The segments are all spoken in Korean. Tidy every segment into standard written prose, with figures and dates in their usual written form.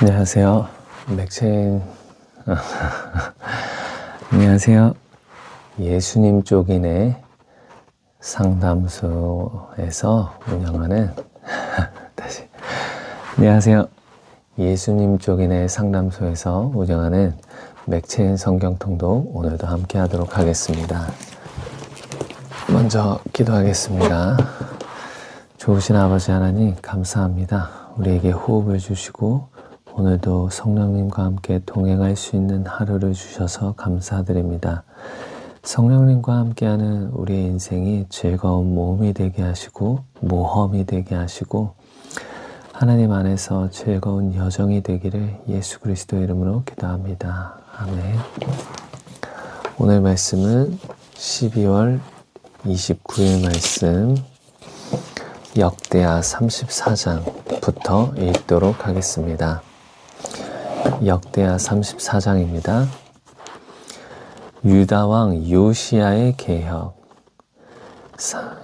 안녕하세요. 맥체인 안녕하세요. 예수님 쪽인의 상담소에서 운영하는 안녕하세요. 예수님 쪽인의 상담소에서 운영하는 맥체인 성경통독 오늘도 함께 하도록 하겠습니다. 먼저 기도하겠습니다. 좋으신 아버지 하나님 감사합니다. 우리에게 호흡을 주시고 오늘도 성령님과 함께 동행할 수 있는 하루를 주셔서 감사드립니다. 성령님과 함께하는 우리의 인생이 즐거운 모험이 되게 하시고 모험이 되게 하시고 하나님 안에서 즐거운 여정이 되기를 예수 그리스도의 이름으로 기도합니다. 아멘. 오늘 말씀은 12월 29일 말씀 역대하 34장부터 읽도록 하겠습니다. 역대하 34장입니다. 유다 왕 요시야의 개혁.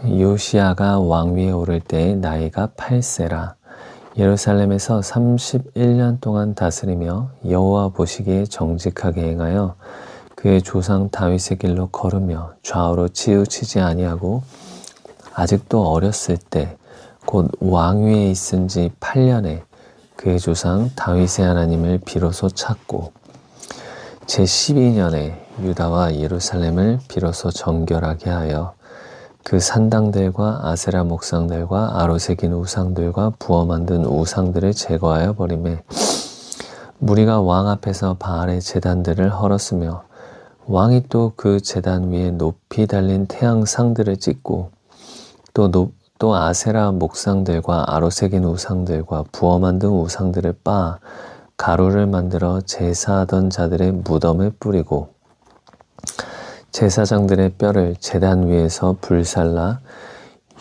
요시야가 왕위에 오를 때 나이가 8세라. 예루살렘에서 31년 동안 다스리며 여호와 보시기에 정직하게 행하여 그의 조상 다윗의 길로 걸으며 좌우로 치우치지 아니하고 아직도 어렸을 때 곧 왕위에 있은 지 8년에 그의 조상 다윗의 하나님을 비로소 찾고 제12년에 유다와 예루살렘을 비로소 정결하게 하여 그 산당들과 아세라 목상들과 아로새긴 우상들과 부어 만든 우상들을 제거하여 버리매 무리가 왕 앞에서 바알의 제단들을 헐었으며 왕이 또 그 제단 위에 높이 달린 태양상들을 찍고 또 아세라 목상들과 아로새긴 우상들과 부어 만든 우상들을 빻아 가루를 만들어 제사하던 자들의 무덤을 뿌리고 제사장들의 뼈를 제단 위에서 불살라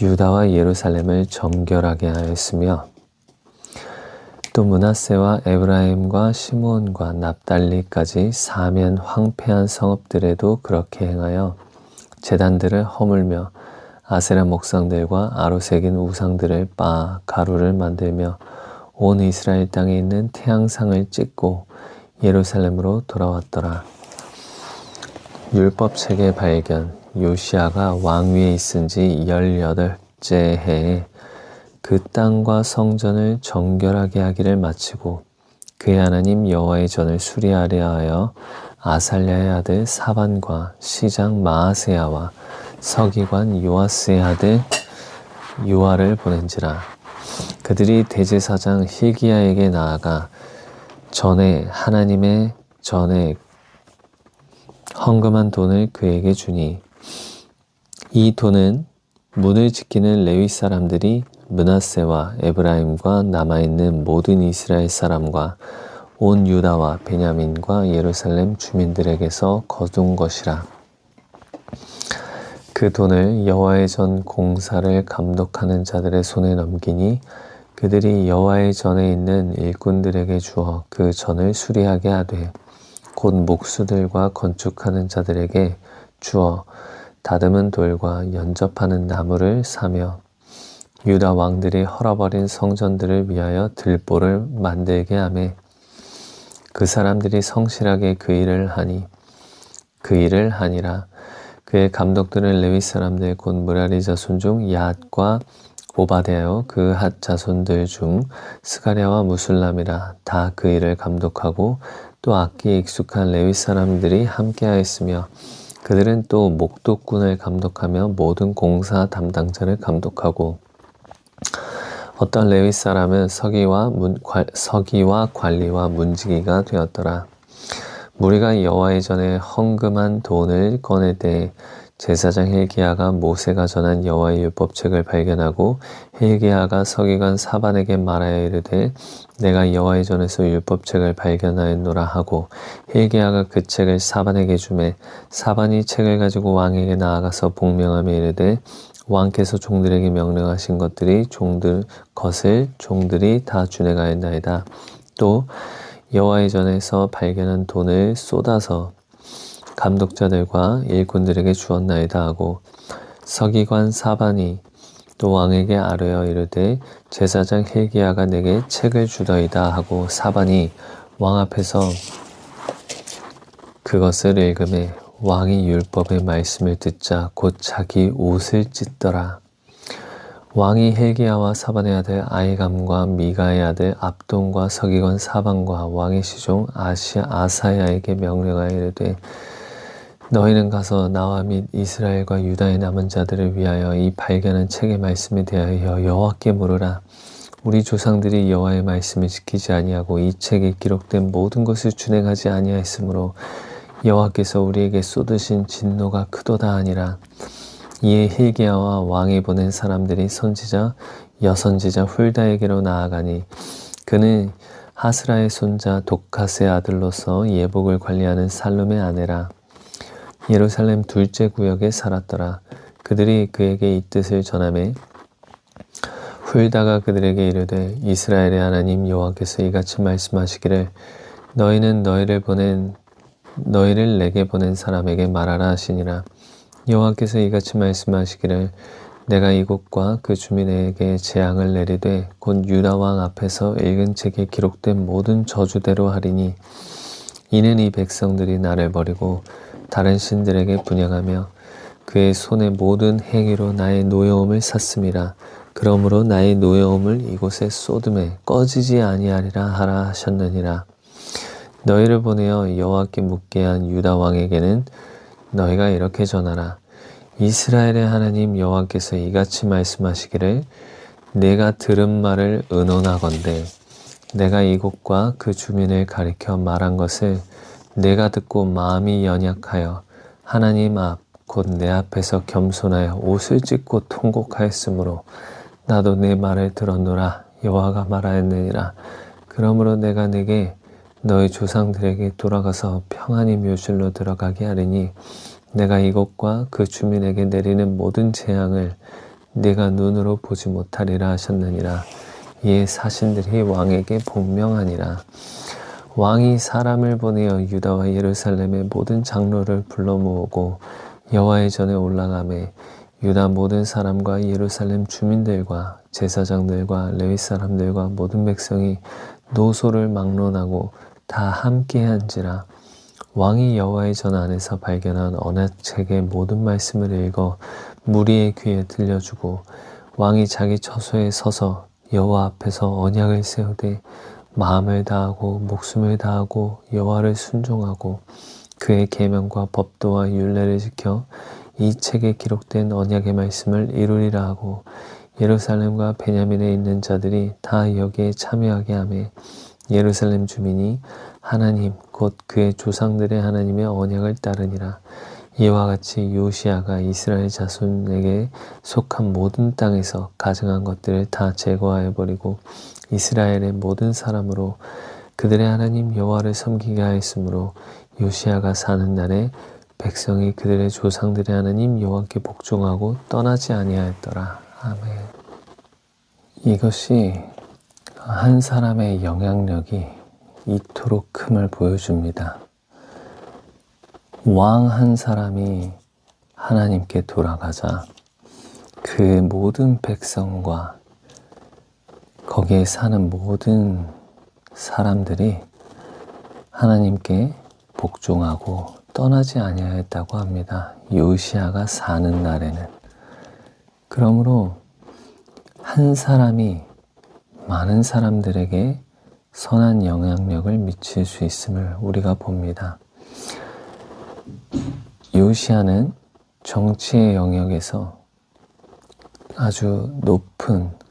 유다와 예루살렘을 정결하게 하였으며 또 므낫세와 에브라임과 시므온과 납달리까지 사면 황폐한 성읍들에도 그렇게 행하여 제단들을 허물며 아세라 목상들과 아로새긴 우상들을 빻아 가루를 만들며 온 이스라엘 땅에 있는 태양상을 찍고 예루살렘으로 돌아왔더라. 율법책의 발견. 요시야가 왕위에 있은 지 18째 해에 그 땅과 성전을 정결하게 하기를 마치고 그의 하나님 여호와의 전을 수리하려 하여 아살랴의 아들 사반과 시장 마아세야와 서기관 요아스의 아들 요아를 보낸지라. 그들이 대제사장 hil기야에게 나아가 전에 하나님의 전에 헌금한 돈을 그에게 주니 이 돈은 문을 지키는 레위 사람들이 므낫세와 에브라임과 남아있는 모든 이스라엘 사람과 온 유다와 베냐민과 예루살렘 주민들에게서 거둔 것이라. 그 돈을 여호와의 전 공사를 감독하는 자들의 손에 넘기니 그들이 여호와의 전에 있는 일꾼들에게 주어 그 전을 수리하게 하되 곧 목수들과 건축하는 자들에게 주어 다듬은 돌과 연접하는 나무를 사며 유다 왕들이 헐어버린 성전들을 위하여 들보를 만들게 하매 그 사람들이 성실하게 그 일을 하니라. 그의 감독들은 레위 사람들 곧 므라리 자손 중 야앗과 오바댜요 그 핫 자손들 중 스가랴와 무술람이라. 다 그 일을 감독하고 또 악기에 익숙한 레위 사람들이 함께하였으며 그들은 또 목독군을 감독하며 모든 공사 담당자를 감독하고 어떤 레위 사람은 서기와 관리와 문지기가 되었더라. 무리가 여호와의 전에 헌금한 돈을 꺼낼 때 제사장 hil기야가 모세가 전한 여호와의 율법책을 발견하고 hil기야가 서기관 사반에게 말하여 이르되 내가 여호와의 전에서 율법책을 발견하였노라 하고 hil기야가 그 책을 사반에게 주매 사반이 책을 가지고 왕에게 나아가서 복명하며 이르되 왕께서 종들에게 명령하신 것을 종들이 다 준행하였나이다. 또 여호와의 전에서 발견한 돈을 쏟아서 감독자들과 일꾼들에게 주었나이다 하고 서기관 사반이 또 왕에게 아뢰어 이르되 제사장 hil기야가 내게 책을 주더이다 하고 사반이 왕 앞에서 그것을 읽음에 왕이 율법의 말씀을 듣자 곧 자기 옷을 찢더라. 왕이 hil기야와 사반의 아들 아히감과 미가의 아들 압돈과 서기관 사반과 왕의 시종 아사야에게 명령하여 이르되 너희는 가서 나와 및 이스라엘과 유다의 남은 자들을 위하여 이 발견한 책의 말씀에 대하여 여호와께 물으라. 우리 조상들이 여호와의 말씀을 지키지 아니하고 이 책에 기록된 모든 것을 준행하지 아니하였으므로 여호와께서 우리에게 쏟으신 진노가 크도다 하니라. 이에 hil기야와 왕이 보낸 사람들이 선지자 여선지자 훌다에게로 나아가니 그는 하스라의 손자 독가스의 아들로서 예복을 관리하는 살룸의 아내라. 예루살렘 둘째 구역에 살았더라. 그들이 그에게 이 뜻을 전하매 훌다가 그들에게 이르되 이스라엘의 하나님 여호와께서 이같이 말씀하시기를 너희는 너희를 내게 보낸 사람에게 말하라 하시니라. 여호와께서 이같이 말씀하시기를 내가 이곳과 그 주민에게 재앙을 내리되 곧 유다 왕 앞에서 읽은 책에 기록된 모든 저주대로 하리니 이는 이 백성들이 나를 버리고 다른 신들에게 분향하며 그의 손의 모든 행위로 나의 노여움을 샀음이라. 그러므로 나의 노여움을 이곳에 쏟음에 꺼지지 아니하리라 하라 하셨느니라. 너희를 보내어 여호와께 묻게 한 유다 왕에게는 너희가 이렇게 전하라. 이스라엘의 하나님 여호와께서 이같이 말씀하시기를 내가 들은 말을 의논하건대 내가 이곳과 그 주민을 가리켜 말한 것을 내가 듣고 마음이 연약하여 하나님 앞 곧 내 앞에서 겸손하여 옷을 찢고 통곡하였으므로 나도 내 말을 들었노라 여호와가 말하였느니라. 그러므로 내가 내게 너희 조상들에게 돌아가서 평안히 묘실로 들어가게 하리니 내가 이곳과 그 주민에게 내리는 모든 재앙을 내가 눈으로 보지 못하리라 하셨느니라. 이에 사신들이 왕에게 복명하니라. 왕이 사람을 보내어 유다와 예루살렘의 모든 장로를 불러 모으고 여호와의 전에 올라가매 유다 모든 사람과 예루살렘 주민들과 제사장들과 레위 사람들과 모든 백성이 노소를 막론하고 다 함께한지라. 왕이 여호와의 전 안에서 발견한 언약책의 모든 말씀을 읽어 무리의 귀에 들려주고 왕이 자기 처소에 서서 여호와 앞에서 언약을 세우되 마음을 다하고 목숨을 다하고 여호와를 순종하고 그의 계명과 법도와 율례를 지켜 이 책에 기록된 언약의 말씀을 이루리라 하고 예루살렘과 베냐민에 있는 자들이 다 여기에 참여하게 하며 예루살렘 주민이 하나님 곧 그의 조상들의 하나님의 언약을 따르니라. 이와 같이 요시야가 이스라엘 자손에게 속한 모든 땅에서 가증한 것들을 다 제거하여 버리고 이스라엘의 모든 사람으로 그들의 하나님 여호와를 섬기게 하였으므로 요시야가 사는 날에 백성이 그들의 조상들의 하나님 여호와께 복종하고 떠나지 아니하였더라. 아멘. 이것이 한 사람의 영향력이 이토록 큼을 보여줍니다. 왕 한 사람이 하나님께 돌아가자 그 모든 백성과 거기에 사는 모든 사람들이 하나님께 복종하고 떠나지 아니하였다고 합니다. 요시야가 사는 날에는. 그러므로 한 사람이 많은 사람들에게 선한 영향력을 미칠 수 있음을 우리가 봅니다. 요시야는 정치의 영역에서 아주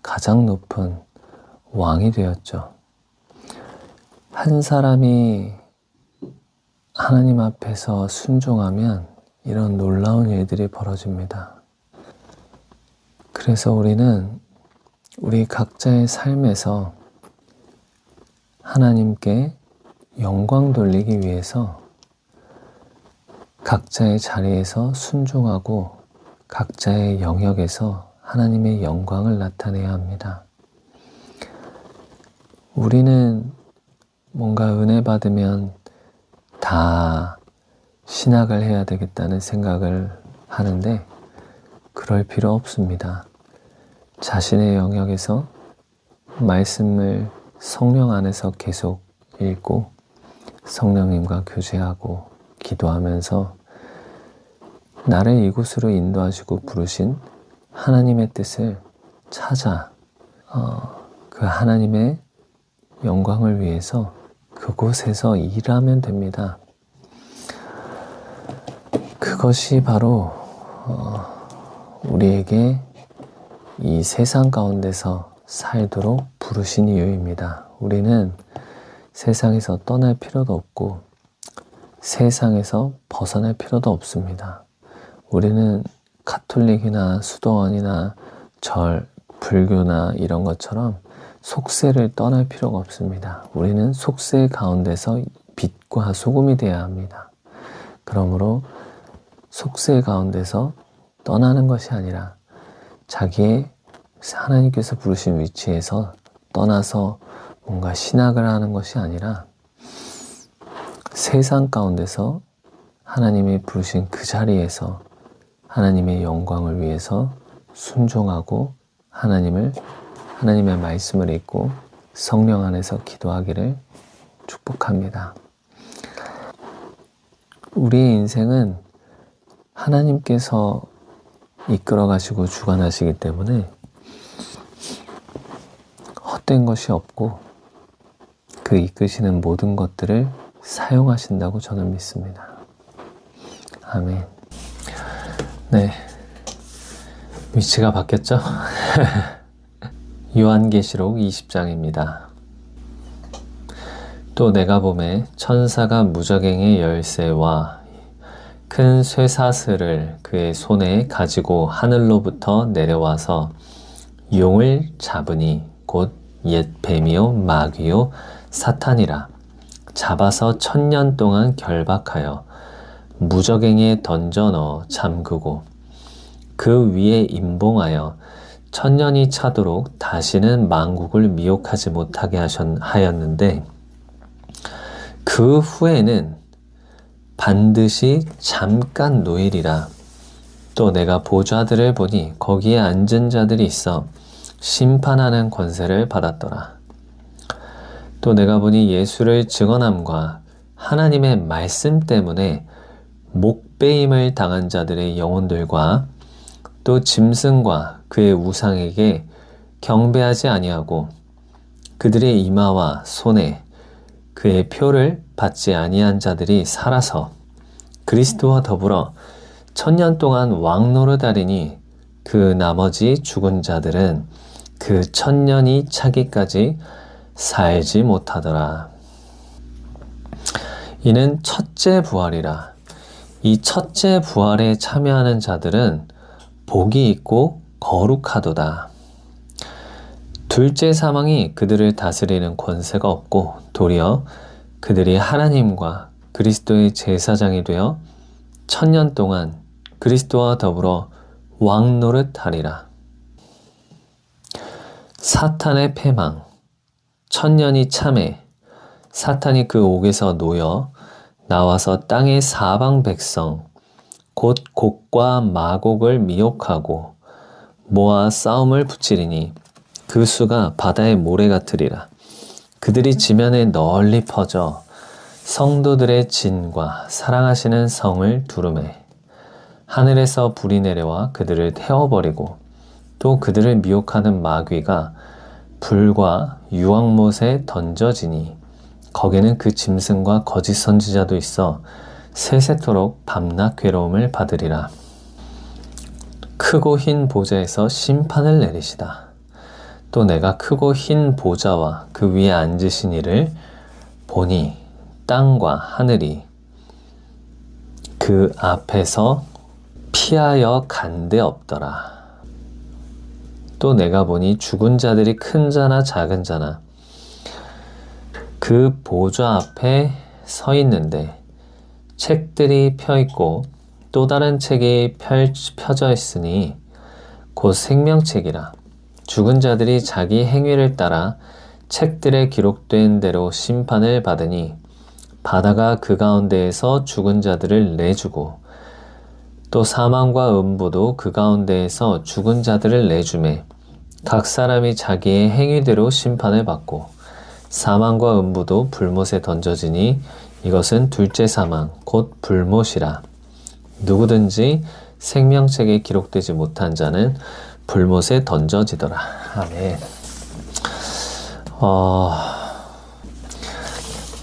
가장 높은 왕이 되었죠. 한 사람이 하나님 앞에서 순종하면 이런 놀라운 일들이 벌어집니다. 그래서 우리는 우리 각자의 삶에서 하나님께 영광 돌리기 위해서 각자의 자리에서 순종하고 각자의 영역에서 하나님의 영광을 나타내야 합니다. 우리는 뭔가 은혜 받으면 다 신학을 해야 되겠다는 생각을 하는데 그럴 필요 없습니다. 자신의 영역에서 말씀을 성령 안에서 계속 읽고 성령님과 교제하고 기도하면서 나를 이곳으로 인도하시고 부르신 하나님의 뜻을 찾아 그 하나님의 영광을 위해서 그곳에서 일하면 됩니다. 그것이 바로 우리에게 이 세상 가운데서 살도록 부르신 이유입니다. 우리는 세상에서 떠날 필요도 없고 세상에서 벗어날 필요도 없습니다. 우리는 가톨릭이나 수도원이나 절, 불교나 이런 것처럼 속세를 떠날 필요가 없습니다. 우리는 속세 가운데서 빛과 소금이 되어야 합니다. 그러므로 속세 가운데서 떠나는 것이 아니라 자기의 하나님께서 부르신 위치에서 떠나서 뭔가 신학을 하는 것이 아니라 세상 가운데서 하나님이 부르신 그 자리에서 하나님의 영광을 위해서 순종하고 하나님의 말씀을 읽고 성령 안에서 기도하기를 축복합니다. 우리의 인생은 하나님께서 이끌어 가시고 주관하시기 때문에 헛된 것이 없고 그 이끄시는 모든 것들을 사용하신다고 저는 믿습니다. 아멘. 네, 위치가 바뀌었죠? 요한계시록 20장입니다. 또 내가 보매 천사가 무저갱의 열쇠와 큰 쇠사슬을 그의 손에 가지고 하늘로부터 내려와서 용을 잡으니 곧 옛 뱀이요 마귀요 사탄이라 잡아서 1000년 동안 결박하여 무저갱이에 던져 넣어 잠그고 그 위에 임봉하여 1000년이 차도록 다시는 만국을 미혹하지 못하게 하였는데 그 후에는 반드시 잠깐 노일이라. 또 내가 보좌들을 보니 거기에 앉은 자들이 있어 심판하는 권세를 받았더라. 또 내가 보니 예수를 증언함과 하나님의 말씀 때문에 목베임을 당한 자들의 영혼들과 또 짐승과 그의 우상에게 경배하지 아니하고 그들의 이마와 손에 그의 표를 받지 아니한 자들이 살아서 그리스도와 더불어 1000년 동안 왕노릇하리니 그 나머지 죽은 자들은 그 1000년이 차기까지 살지 못하더라. 이는 첫째 부활이라. 이 첫째 부활에 참여하는 자들은 복이 있고 거룩하도다. 둘째 사망이 그들을 다스리는 권세가 없고 도리어 그들이 하나님과 그리스도의 제사장이 되어 1000년 동안 그리스도와 더불어 왕노릇하리라. 사탄의 패망. 1000년이 참해 사탄이 그 옥에서 놓여 나와서 땅의 사방 백성 곧 곡과 마곡을 미혹하고 모아 싸움을 붙이리니 그 수가 바다의 모래 같으리라. 그들이 지면에 널리 퍼져 성도들의 진과 사랑하시는 성을 두루매 하늘에서 불이 내려와 그들을 태워버리고 또 그들을 미혹하는 마귀가 불과 유황못에 던져지니 거기는 그 짐승과 거짓 선지자도 있어 세세토록 밤낮 괴로움을 받으리라. 크고 흰 보좌에서 심판을 내리시다. 또 내가 크고 흰 보좌와 그 위에 앉으신 이를 보니 땅과 하늘이 그 앞에서 피하여 간데 없더라. 또 내가 보니 죽은 자들이 큰 자나 작은 자나 그 보좌 앞에 서 있는데 책들이 펴 있고 또 다른 책이 펴져 있으니 곧 생명책이라. 죽은 자들이 자기 행위를 따라 책들에 기록된 대로 심판을 받으니 바다가 그 가운데에서 죽은 자들을 내주고 또 사망과 음부도 그 가운데에서 죽은 자들을 내주매 각 사람이 자기의 행위대로 심판을 받고 사망과 음부도 불못에 던져지니 이것은 둘째 사망 곧 불못이라. 누구든지 생명책에 기록되지 못한 자는 불못에 던져지더라. 아멘.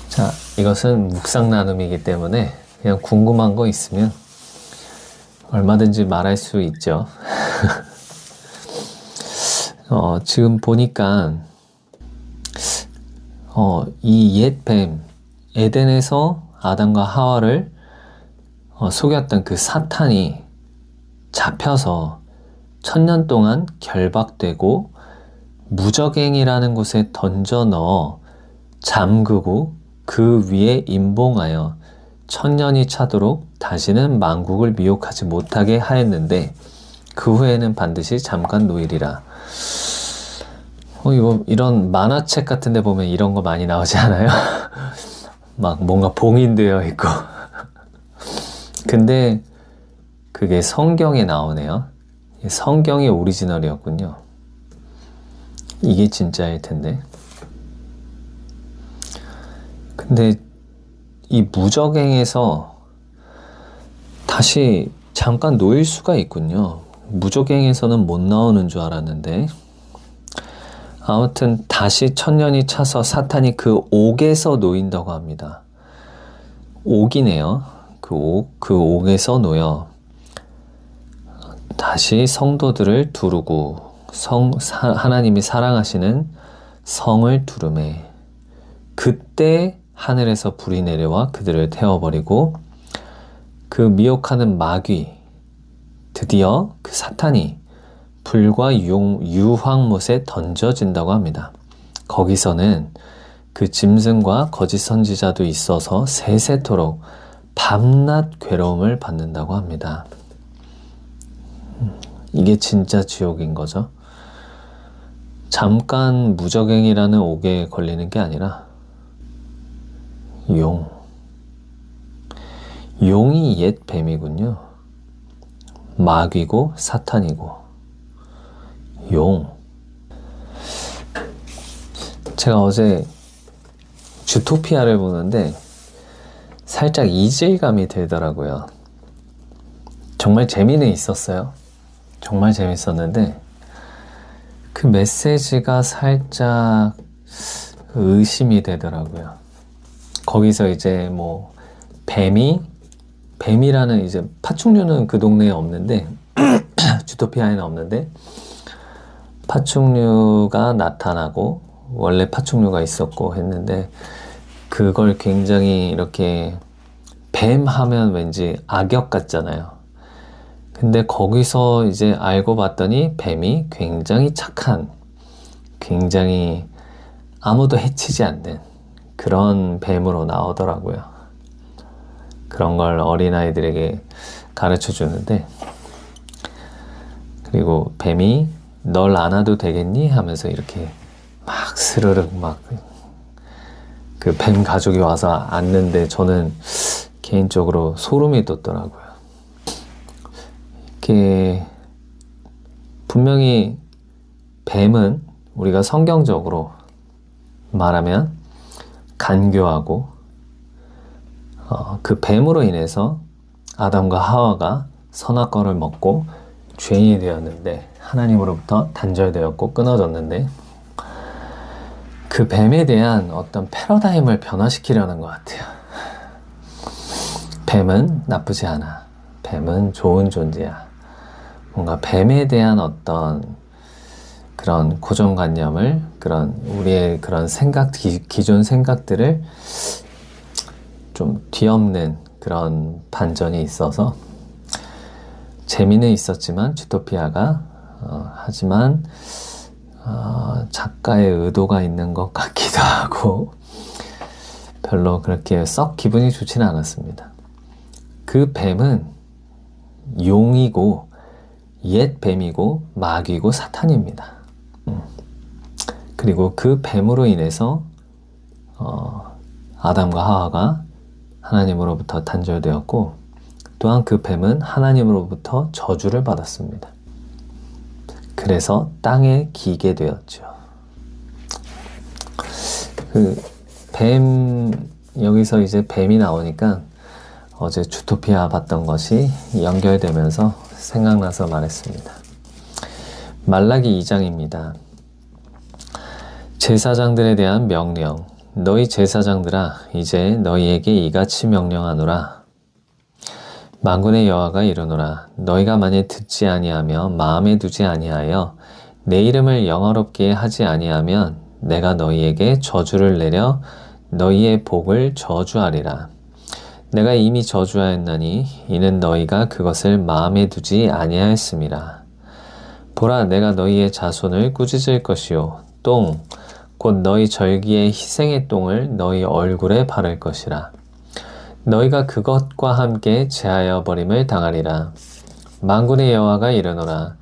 자, 이것은 묵상 나눔이기 때문에 그냥 궁금한 거 있으면 얼마든지 말할 수 있죠. 지금 보니까 이 옛 뱀, 에덴에서 아담과 하와를 속였던 그 사탄이 잡혀서 1000년 동안 결박되고 무적행이라는 곳에 던져 넣어 잠그고 그 위에 임봉하여 1000년이 차도록 다시는 만국을 미혹하지 못하게 하였는데 그 후에는 반드시 잠깐 노일이라. 이런 만화책 같은 데 보면 이런 거 많이 나오지 않아요? 막 뭔가 봉인되어 있고. 근데 그게 성경에 나오네요. 성경이 오리지널이었군요. 이게 진짜일 텐데. 근데 이 무적행에서 다시 잠깐 놓일 수가 있군요. 무적행에서는 못 나오는 줄 알았는데 아무튼 다시 1000년이 차서 사탄이 그 옥에서 놓인다고 합니다. 옥이네요. 그 옥에서 놓여 다시 성도들을 두르고 하나님이 사랑하시는 성을 두르매 그때 하늘에서 불이 내려와 그들을 태워버리고 그 미혹하는 마귀 드디어 그 사탄이 불과 유황못에 던져진다고 합니다. 거기서는 그 짐승과 거짓 선지자도 있어서 세세토록 밤낮 괴로움을 받는다고 합니다. 이게 진짜 지옥인 거죠. 잠깐 무적행이라는 옥에 걸리는 게 아니라 용이 옛 뱀이군요. 마귀고 사탄이고 제가 어제 주토피아를 보는데 살짝 이질감이 들더라고요. 정말 재미는 있었어요. 정말 재밌었는데 그 메시지가 살짝 의심이 되더라고요. 거기서 이제 뭐 뱀이라는 이제 파충류는 그 동네에 없는데 주토피아에는 없는데 파충류가 나타나고 원래 파충류가 있었고 했는데 그걸 굉장히 이렇게 뱀 하면 왠지 악역 같잖아요. 근데 거기서 이제 알고 봤더니 뱀이 굉장히 착한, 굉장히 아무도 해치지 않는 그런 뱀으로 나오더라고요. 그런 걸 어린아이들에게 가르쳐 주는데, 그리고 뱀이 널 안아도 되겠니? 하면서 이렇게 막 스르륵 막 그 뱀 가족이 와서 앉는데 저는 개인적으로 소름이 돋더라고요. 이렇게 분명히 뱀은 우리가 성경적으로 말하면 간교하고 그 뱀으로 인해서 아담과 하와가 선악과를 먹고 죄인이 되었는데 하나님으로부터 단절되었고 끊어졌는데 그 뱀에 대한 어떤 패러다임을 변화시키려는 것 같아요. 뱀은 나쁘지 않아. 뱀은 좋은 존재야. 뭔가 뱀에 대한 어떤 그런 고정관념을, 그런 우리의 그런 생각, 기존 생각들을 좀 뒤엎는 그런 반전이 있어서 재미는 있었지만 주토피아가 하지만 작가의 의도가 있는 것 같기도 하고 별로 그렇게 썩 기분이 좋지는 않았습니다. 그 뱀은 용이고 옛 뱀이고 마귀고 사탄입니다. 그리고 그 뱀으로 인해서 아담과 하와가 하나님으로부터 단절되었고 또한 그 뱀은 하나님으로부터 저주를 받았습니다. 그래서 땅에 기게 되었죠. 여기서 이제 뱀이 나오니까 어제 주토피아 봤던 것이 연결되면서 생각나서 말했습니다. 말라기 2장입니다. 제사장들에 대한 명령. 너희 제사장들아, 이제 너희에게 이같이 명령하노라. 만군의 여호와가 이르노라. 너희가 만일 듣지 아니하며 마음에 두지 아니하여 내 이름을 영화롭게 하지 아니하면 내가 너희에게 저주를 내려 너희의 복을 저주하리라. 내가 이미 저주하였나니 이는 너희가 그것을 마음에 두지 아니하였음이라. 보라, 내가 너희의 자손을 꾸짖을 것이요 똥 곧 너희 절기의 희생의 똥을 너희 얼굴에 바를 것이라. 너희가 그것과 함께 제하여 버림을 당하리라. 만군의 여호와가 이르노라.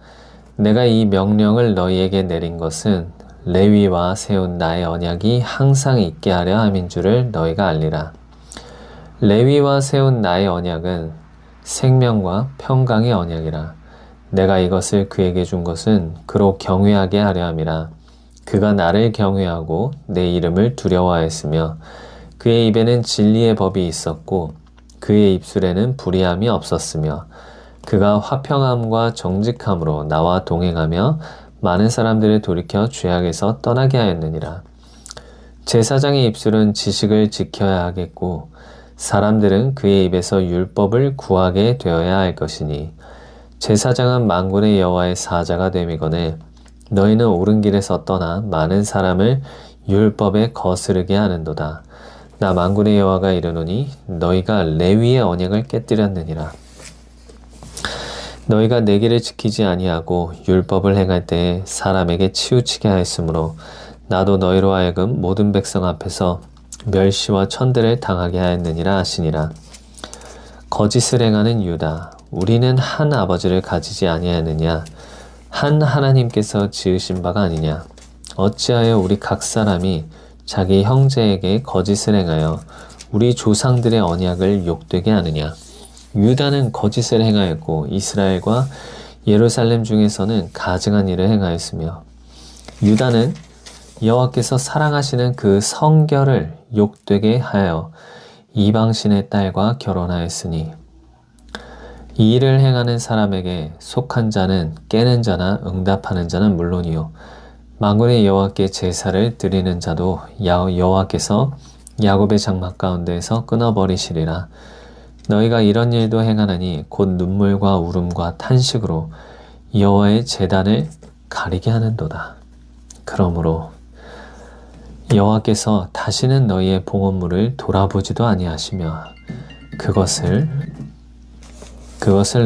내가 이 명령을 너희에게 내린 것은 레위와 세운 나의 언약이 항상 있게 하려 함인 줄을 너희가 알리라. 레위와 세운 나의 언약은 생명과 평강의 언약이라. 내가 이것을 그에게 준 것은 그로 경외하게 하려 함이라. 그가 나를 경외하고 내 이름을 두려워하였으며 그의 입에는 진리의 법이 있었고 그의 입술에는 불의함이 없었으며 그가 화평함과 정직함으로 나와 동행하며 많은 사람들을 돌이켜 죄악에서 떠나게 하였느니라. 제사장의 입술은 지식을 지켜야 하겠고 사람들은 그의 입에서 율법을 구하게 되어야 할 것이니 제사장은 만군의 여호와의 사자가 됨이거늘 너희는 옳은 길에서 떠나 많은 사람을 율법에 거스르게 하는도다. 나 만군의 여호와가 이르노니 너희가 레위의 언약을 깨뜨렸느니라. 너희가 내 길을 지키지 아니하고 율법을 행할 때에 사람에게 치우치게 하였으므로 나도 너희로 하여금 모든 백성 앞에서 멸시와 천대를 당하게 하였느니라 하시니라. 거짓을 행하는 유다, 우리는 한 아버지를 가지지 아니하느냐? 한 하나님께서 지으신 바가 아니냐? 어찌하여 우리 각 사람이 자기 형제에게 거짓을 행하여 우리 조상들의 언약을 욕되게 하느냐? 유다는 거짓을 행하였고 이스라엘과 예루살렘 중에서는 가증한 일을 행하였으며 유다는 여호와께서 사랑하시는 그 성결을 욕되게 하여 이방신의 딸과 결혼하였으니 이 일을 행하는 사람에게 속한 자는 깨는 자나 응답하는 자는 물론이요 만군의 여호와께 제사를 드리는 자도 여호와께서 야곱의 장막 가운데에서 끊어버리시리라. 너희가 이런 일도 행하나니 곧 눈물과 울음과 탄식으로 여호와의 제단을 가리게 하는도다. 그러므로 여호와께서 다시는 너희의 봉헌물을 돌아보지도 아니하시며 그것을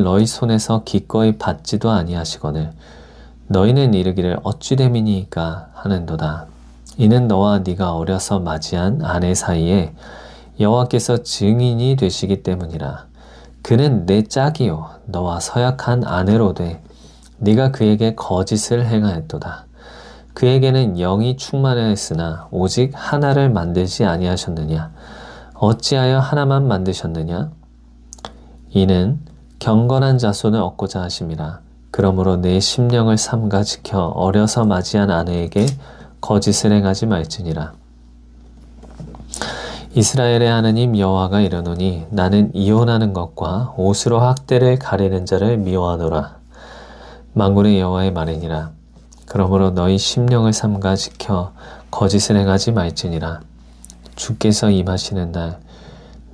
너희 손에서 기꺼이 받지도 아니하시거늘 너희는 이르기를 어찌 됨이니이까 하는도다. 이는 너와 네가 어려서 맞이한 아내 사이에 여호와께서 증인이 되시기 때문이라. 그는 내 짝이요 너와 서약한 아내로 돼 네가 그에게 거짓을 행하였도다. 그에게는 영이 충만하였으나 오직 하나를 만들지 아니하셨느냐? 어찌하여 하나만 만드셨느냐? 이는 경건한 자손을 얻고자 하심이라. 그러므로 내 심령을 삼가 지켜 어려서 맞이한 아내에게 거짓을 행하지 말지니라. 이스라엘의 하나님 여호와가 이르노니 나는 이혼하는 것과 옷으로 학대를 가리는 자를 미워하노라. 만군의 여호와의 말이니라. 그러므로 너희 심령을 삼가 지켜 거짓을 행하지 말지니라. 주께서 임하시는 날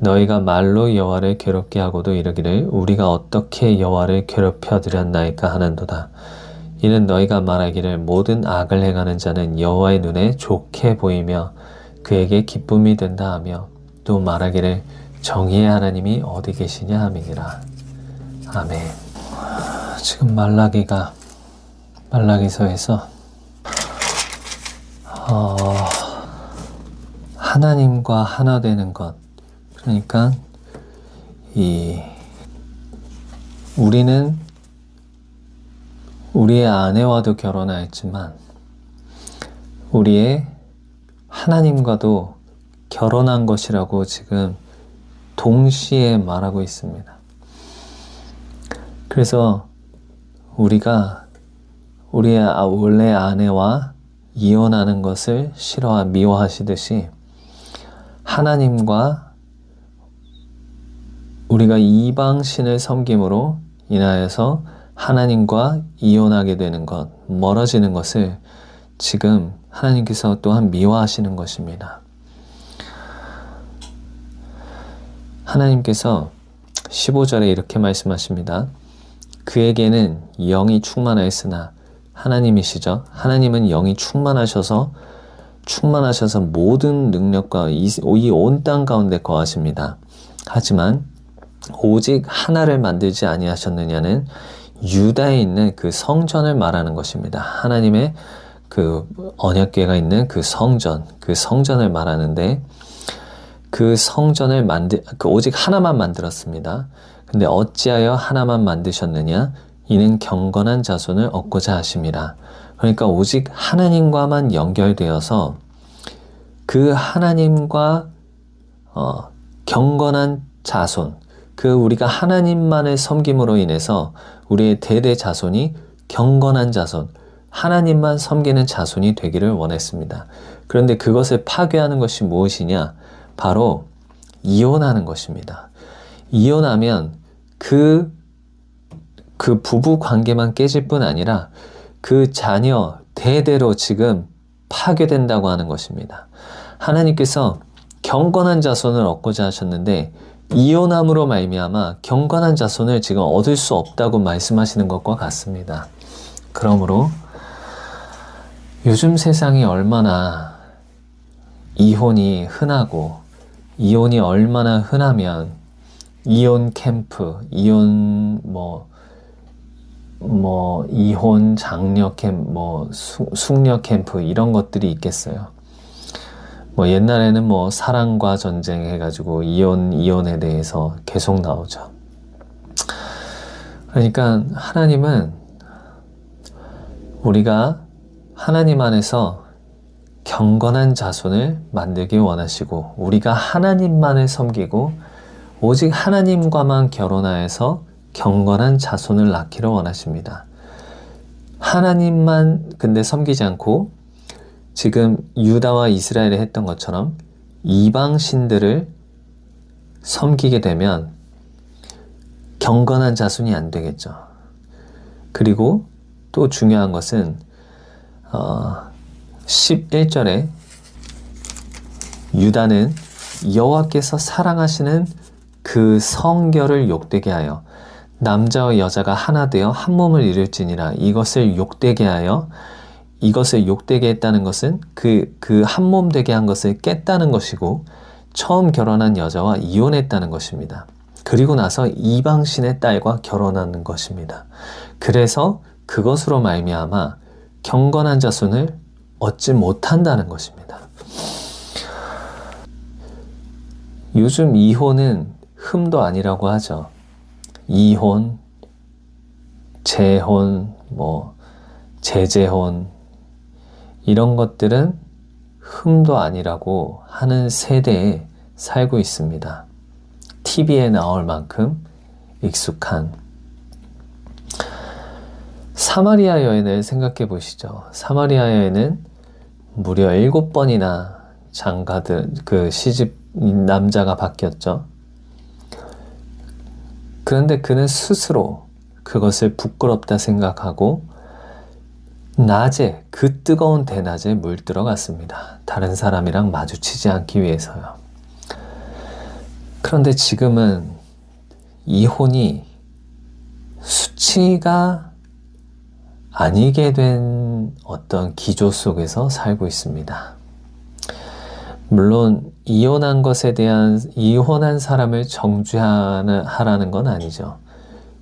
너희가 말로 여호와를 괴롭게 하고도 이르기를 우리가 어떻게 여호와를 괴롭혀 드렸나이까 하는도다. 이는 너희가 말하기를 모든 악을 행하는 자는 여호와의 눈에 좋게 보이며 그에게 기쁨이 된다 하며 또 말하기를 정의의 하나님이 어디 계시냐 함이니라. 아멘. 지금 말라기서에서 하나님과 하나 되는 것, 그러니까 우리는 우리의 아내와도 결혼하였지만 우리의 하나님과도 결혼한 것이라고 지금 동시에 말하고 있습니다. 그래서 우리가 원래 아내와 이혼하는 것을 미워하시듯이 하나님과 우리가 이방신을 섬김으로 인하여서 하나님과 이혼하게 되는 것, 멀어지는 것을 지금 하나님께서 또한 미워하시는 것입니다. 하나님께서 15절에 이렇게 말씀하십니다. 그에게는 영이 충만하였으나 하나님이시죠. 하나님은 영이 충만하셔서 모든 능력과 이 온 땅 가운데 거하십니다. 하지만 오직 하나를 만들지 아니하셨느냐는 유다에 있는 그 성전을 말하는 것입니다. 하나님의 그 언약궤가 있는 그 성전을 말하는데 그 성전을 오직 하나만 만들었습니다. 근데 어찌하여 하나만 만드셨느냐? 이는 경건한 자손을 얻고자 하심이라. 그러니까 오직 하나님과만 연결되어서 그 하나님과 경건한 자손, 우리가 하나님만을 섬김으로 인해서 우리의 대대 자손이 경건한 자손, 하나님만 섬기는 자손이 되기를 원했습니다. 그런데 그것을 파괴하는 것이 무엇이냐? 바로 이혼하는 것입니다. 이혼하면 그 부부 관계만 깨질 뿐 아니라 그 자녀 대대로 지금 파괴된다고 하는 것입니다. 하나님께서 경건한 자손을 얻고자 하셨는데 이혼함으로 말미암아 경건한 자손을 지금 얻을 수 없다고 말씀하시는 것과 같습니다. 그러므로 요즘 세상이 얼마나 이혼이 흔하고 이혼이 얼마나 흔하면 이혼 캠프, 이혼 이혼 장려 캠프, 숙녀 캠프 이런 것들이 있겠어요. 옛날에는 사랑과 전쟁 해가지고 이혼에 대해서 계속 나오죠. 그러니까 하나님은 우리가 하나님 안에서 경건한 자손을 만들기 원하시고 우리가 하나님만을 섬기고 오직 하나님과만 결혼하여서 경건한 자손을 낳기를 원하십니다. 하나님만 근데 섬기지 않고 지금 유다와 이스라엘이 했던 것처럼 이방신들을 섬기게 되면 경건한 자손이 안 되겠죠. 그리고 또 중요한 것은 11절에 유다는 여호와께서 사랑하시는 그 성결을 욕되게 하여 남자와 여자가 하나 되어 한 몸을 이룰지니라. 이것을 욕되게 했다는 것은 그 한 몸 되게 한 것을 깼다는 것이고 처음 결혼한 여자와 이혼했다는 것입니다. 그리고 나서 이방신의 딸과 결혼하는 것입니다. 그래서 그것으로 말미암아 경건한 자손을 얻지 못한다는 것입니다. 요즘 이혼은 흠도 아니라고 하죠. 이혼, 재혼, 재재혼 이런 것들은 흠도 아니라고 하는 세대에 살고 있습니다. TV에 나올 만큼 익숙한 사마리아 여인을 생각해 보시죠. 사마리아 여인은 무려 7번이나 시집 남자가 바뀌었죠. 그런데 그는 스스로 그것을 부끄럽다 생각하고 낮에 그 뜨거운 대낮에 물들어갔습니다. 다른 사람이랑 마주치지 않기 위해서요. 그런데 지금은 이혼이 수치가 아니게 된 어떤 기조 속에서 살고 있습니다. 물론 이혼한 이혼한 사람을 정죄하라는 건 아니죠.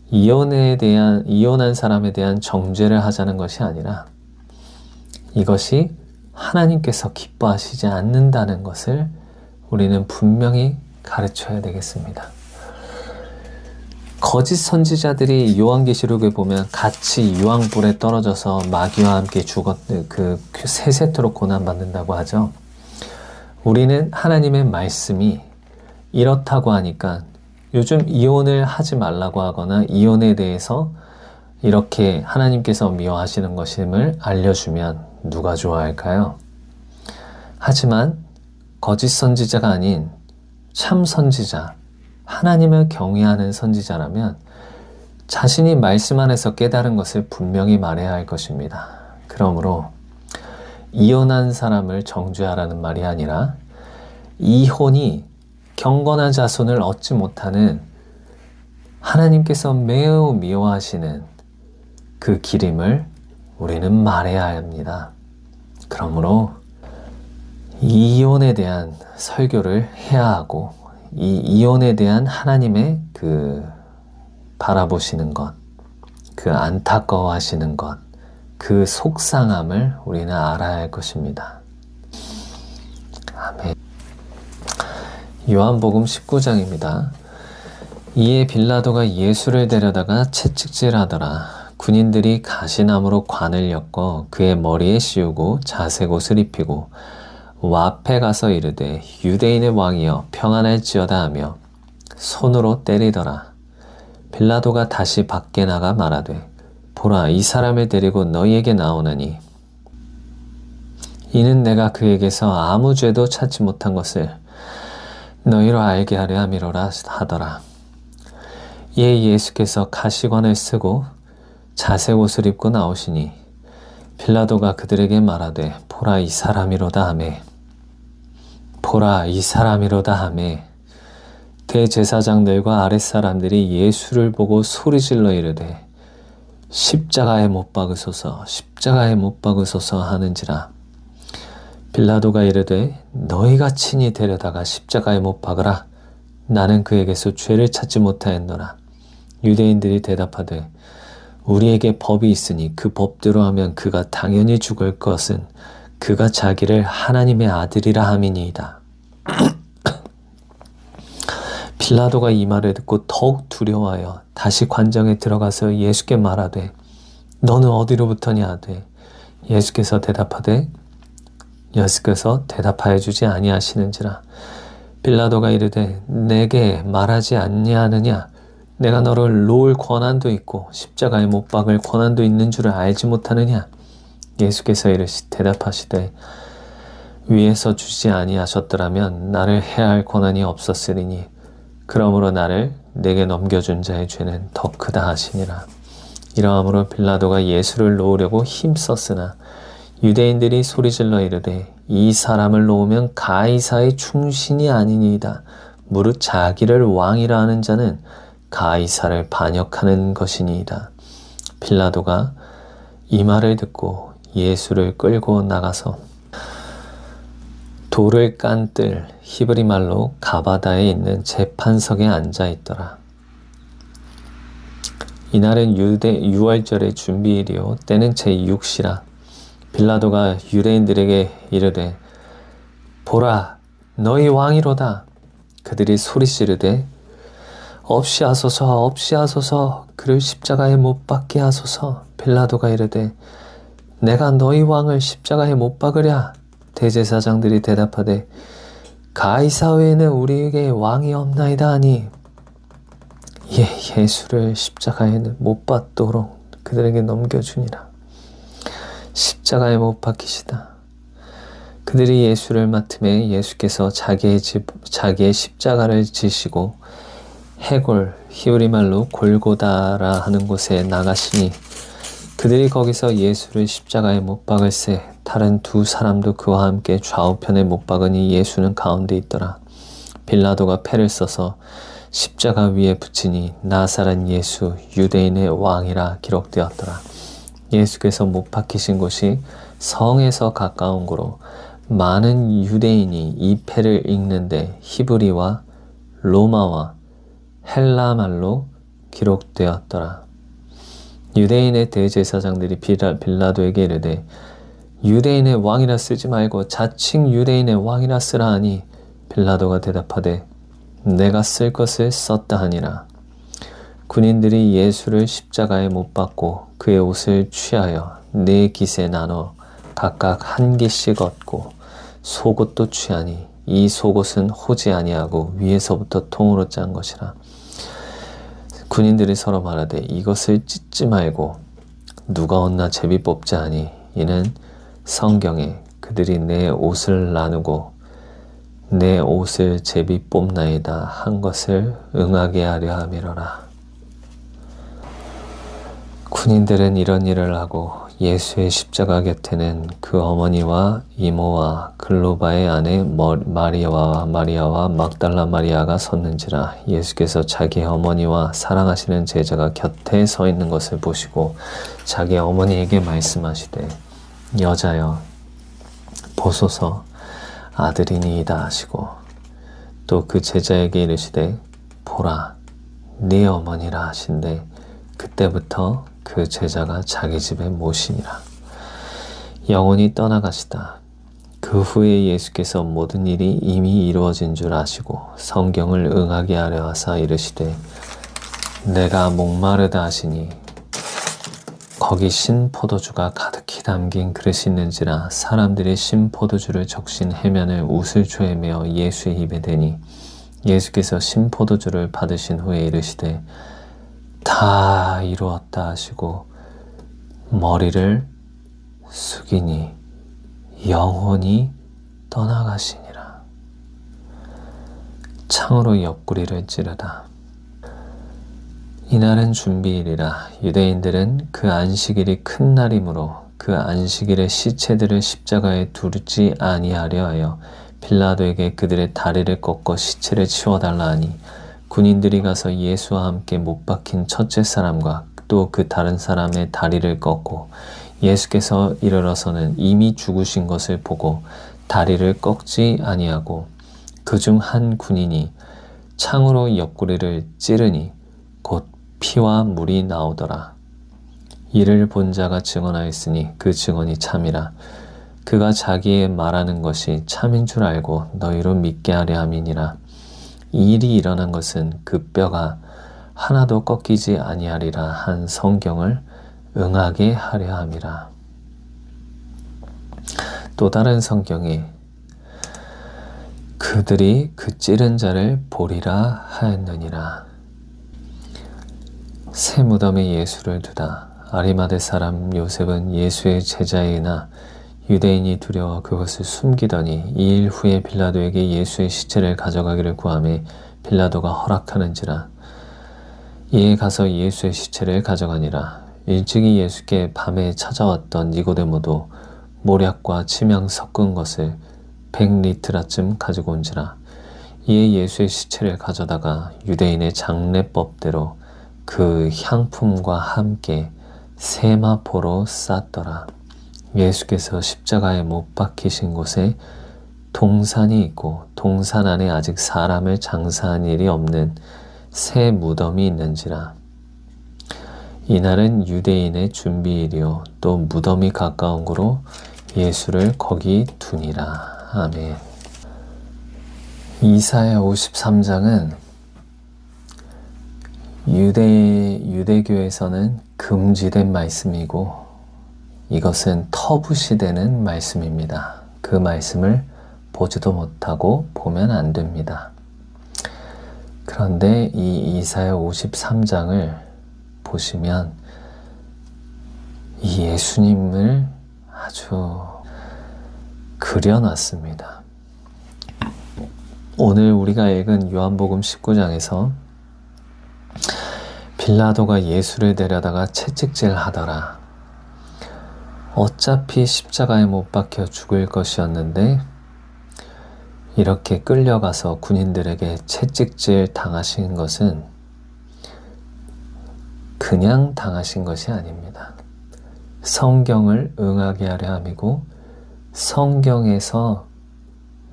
이혼한 사람에 대한 정죄를 하자는 것이 아니라 이것이 하나님께서 기뻐하시지 않는다는 것을 우리는 분명히 가르쳐야 되겠습니다. 거짓 선지자들이 요한계시록에 보면 같이 유황불에 떨어져서 마귀와 함께 세세토록 고난받는다고 하죠. 우리는 하나님의 말씀이 이렇다고 하니까 요즘 이혼을 하지 말라고 하거나 이혼에 대해서 이렇게 하나님께서 미워하시는 것임을 알려주면 누가 좋아할까요? 하지만 거짓 선지자가 아닌 참 선지자, 하나님을 경외하는 선지자라면 자신이 말씀 안에서 깨달은 것을 분명히 말해야 할 것입니다. 그러므로 이혼한 사람을 정죄하라는 말이 아니라 이혼이 경건한 자손을 얻지 못하는 하나님께서 매우 미워하시는 그 길임을 우리는 말해야 합니다. 그러므로 이혼에 대한 설교를 해야 하고 이 이혼에 대한 하나님의 그 바라보시는 것, 그 안타까워하시는 것, 그 속상함을 우리는 알아야 할 것입니다. 아멘. 요한복음 19장입니다. 이에 빌라도가 예수를 데려다가 채찍질하더라. 군인들이 가시나무로 관을 엮어 그의 머리에 씌우고 자색 옷을 입히고 앞에 가서 이르되 유대인의 왕이여 평안할지어다 하며 손으로 때리더라. 빌라도가 다시 밖에 나가 말하되 보라, 이 사람을 데리고 너희에게 나오나니 이는 내가 그에게서 아무 죄도 찾지 못한 것을 너희로 알게 하려 함이로라 하더라. 이에 예수께서 가시관을 쓰고 자색 옷을 입고 나오시니 빌라도가 그들에게 말하되 보라, 이 사람이로다 하매 보라, 이 사람이로다 하매 대제사장들과 아랫사람들이 예수를 보고 소리질러 이르되 십자가에 못 박으소서, 십자가에 못 박으소서 하는지라. 빌라도가 이르되 너희가 친히 데려다가 십자가에 못 박으라. 나는 그에게서 죄를 찾지 못하였노라. 유대인들이 대답하되 우리에게 법이 있으니 그 법대로 하면 그가 당연히 죽을 것은 그가 자기를 하나님의 아들이라 함이니이다. 빌라도가 이 말을 듣고 더욱 두려워하여 다시 관정에 들어가서 예수께 말하되 너는 어디로부터냐 하되 예수께서 대답하여 주지 아니하시는지라. 빌라도가 이르되 내게 말하지 아니하느냐? 내가 너를 놓을 권한도 있고 십자가에 못 박을 권한도 있는 줄을 알지 못하느냐? 예수께서 대답하시되 위에서 주지 아니하셨더라면 나를 해할 권한이 없었으리니 그러므로 나를 내게 넘겨준 자의 죄는 더 크다 하시니라. 이러함으로 빌라도가 예수를 놓으려고 힘썼으나 유대인들이 소리질러 이르되 이 사람을 놓으면 가이사의 충신이 아니니이다. 무릇 자기를 왕이라 하는 자는 가이사를 반역하는 것이니이다. 빌라도가 이 말을 듣고 예수를 끌고 나가서 돌을 깐 뜰 히브리 말로 가바다에 있는 재판석에 앉아 있더라. 이날은 유월절의 준비일이요 때는 제6시라. 빌라도가 유대인들에게 이르되 보라, 너희 왕이로다. 그들이 소리 지르되 없이 하소서 그를 십자가에 못 박게 하소서. 빌라도가 이르되 내가 너희 왕을 십자가에 못 박으랴. 대제사장들이 대답하되 가이사 외에는 우리에게 왕이 없나이다 하니 예수를 십자가에는 못 박도록 그들에게 넘겨주니라. 십자가에 못 박히시다. 그들이 예수를 맡음에 예수께서 자기의 십자가를 지시고 해골, 히브리 말로 골고다라 하는 곳에 나가시니 그들이 거기서 예수를 십자가에 못 박을새 다른 두 사람도 그와 함께 좌우편에 못 박으니 예수는 가운데 있더라. 빌라도가 패를 써서 십자가 위에 붙이니 나사렛 예수 유대인의 왕이라 기록되었더라. 예수께서 못 박히신 곳이 성에서 가까운 고로 많은 유대인이 이 패를 읽는데 히브리와 로마와 헬라 말로 기록되었더라. 유대인의 대제사장들이 빌라도에게 이르되 유대인의 왕이라 쓰지 말고 자칭 유대인의 왕이라 쓰라 하니 빌라도가 대답하되 내가 쓸 것을 썼다 하니라. 군인들이 예수를 십자가에 못 박고 그의 옷을 취하여 네 깃에 나눠 각각 한 깃씩 얻고 속옷도 취하니 이 속옷은 호지 아니하고 위에서부터 통으로 짠 것이라. 군인들이 서로 말하되 이것을 찢지 말고 누가 얻나 제비 뽑자 하니 이는 성경에 그들이 내 옷을 나누고 내 옷을 제비 뽑나이다 한 것을 응하게 하려 함이로라. 군인들은 이런 일을 하고 예수의 십자가 곁에는 그 어머니와 이모와 글로바의 아내 마리아와 막달라 마리아가 섰는지라. 예수께서 자기 어머니와 사랑하시는 제자가 곁에 서 있는 것을 보시고 자기 어머니에게 말씀하시되 여자여 보소서 아들이니이다 하시고 또 그 제자에게 이르시되 보라 네 어머니라 하신대 그때부터 그 제자가 자기 집에 모시니라. 영혼이 떠나가시다. 그 후에 예수께서 모든 일이 이미 이루어진 줄 아시고 성경을 응하게 하려 하사 이르시되 내가 목마르다 하시니 거기 신 포도주가 가득히 담긴 그릇이 있는지라. 사람들이 신 포도주를 적신 해면을 웃을초에 메어 예수의 입에 대니 예수께서 신 포도주를 받으신 후에 이르시되 다 이루었다 하시고 머리를 숙이니 영혼이 떠나가시니라. 창으로 옆구리를 찌르다. 이날은 준비일이라. 유대인들은 그 안식일이 큰 날이므로 그 안식일에 시체들을 십자가에 두르지 아니하려 하여 빌라도에게 그들의 다리를 꺾어 시체를 치워달라 하니 군인들이 가서 예수와 함께 못 박힌 첫째 사람과 또 그 다른 사람의 다리를 꺾고 예수께서 이르러서는 이미 죽으신 것을 보고 다리를 꺾지 아니하고 그중 한 군인이 창으로 옆구리를 찌르니 곧 피와 물이 나오더라. 이를 본 자가 증언하였으니 그 증언이 참이라. 그가 자기의 말하는 것이 참인 줄 알고 너희로 믿게 하려 함이니라. 이 일이 일어난 것은 그 뼈가 하나도 꺾이지 아니하리라 한 성경을 응하게 하려 함이라. 또 다른 성경에 그들이 그 찌른 자를 보리라 하였느니라. 새 무덤에 예수를 두다. 아리마대 사람 요셉은 예수의 제자이나 유대인이 두려워 그것을 숨기더니 2일 후에 빌라도에게 예수의 시체를 가져가기를 구하매 빌라도가 허락하는지라. 이에 가서 예수의 시체를 가져가니라. 일찍이 예수께 밤에 찾아왔던 니고데모도 모략과 침향 섞은 것을 100리트라쯤 가지고 온지라. 이에 예수의 시체를 가져다가 유대인의 장례법대로 그 향품과 함께 세마포로 쌌더라. 예수께서 십자가에 못 박히신 곳에 동산이 있고 동산 안에 아직 사람을 장사한 일이 없는 새 무덤이 있는지라. 이날은 유대인의 준비일이요 또 무덤이 가까운 고로 예수를 거기 두니라. 아멘. 이사야 53장은 유대교에서는 금지된 말씀이고 이것은 터부시되는 말씀입니다. 그 말씀을 보지도 못하고 보면 안 됩니다. 그런데 이 이사야 53장을 보시면 이 예수님을 아주 그려놨습니다. 오늘 우리가 읽은 요한복음 19장에서 빌라도가 예수를 데려다가 채찍질 하더라. 어차피 십자가에 못 박혀 죽을 것이었는데 이렇게 끌려가서 군인들에게 채찍질 당하신 것은 그냥 당하신 것이 아닙니다. 성경을 응하게 하려 함이고 성경에서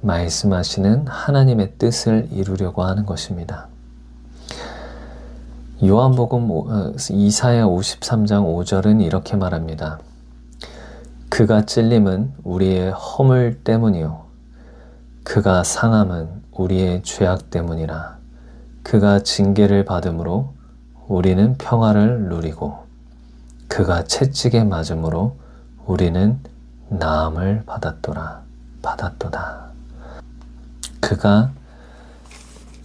말씀하시는 하나님의 뜻을 이루려고 하는 것입니다. 요한복음 이사야 53장 5절은 이렇게 말합니다. 그가 찔림은 우리의 허물 때문이요 그가 상함은 우리의 죄악 때문이라. 그가 징계를 받음으로 우리는 평화를 누리고 그가 채찍에 맞음으로 우리는 나음을 받았도다. 그가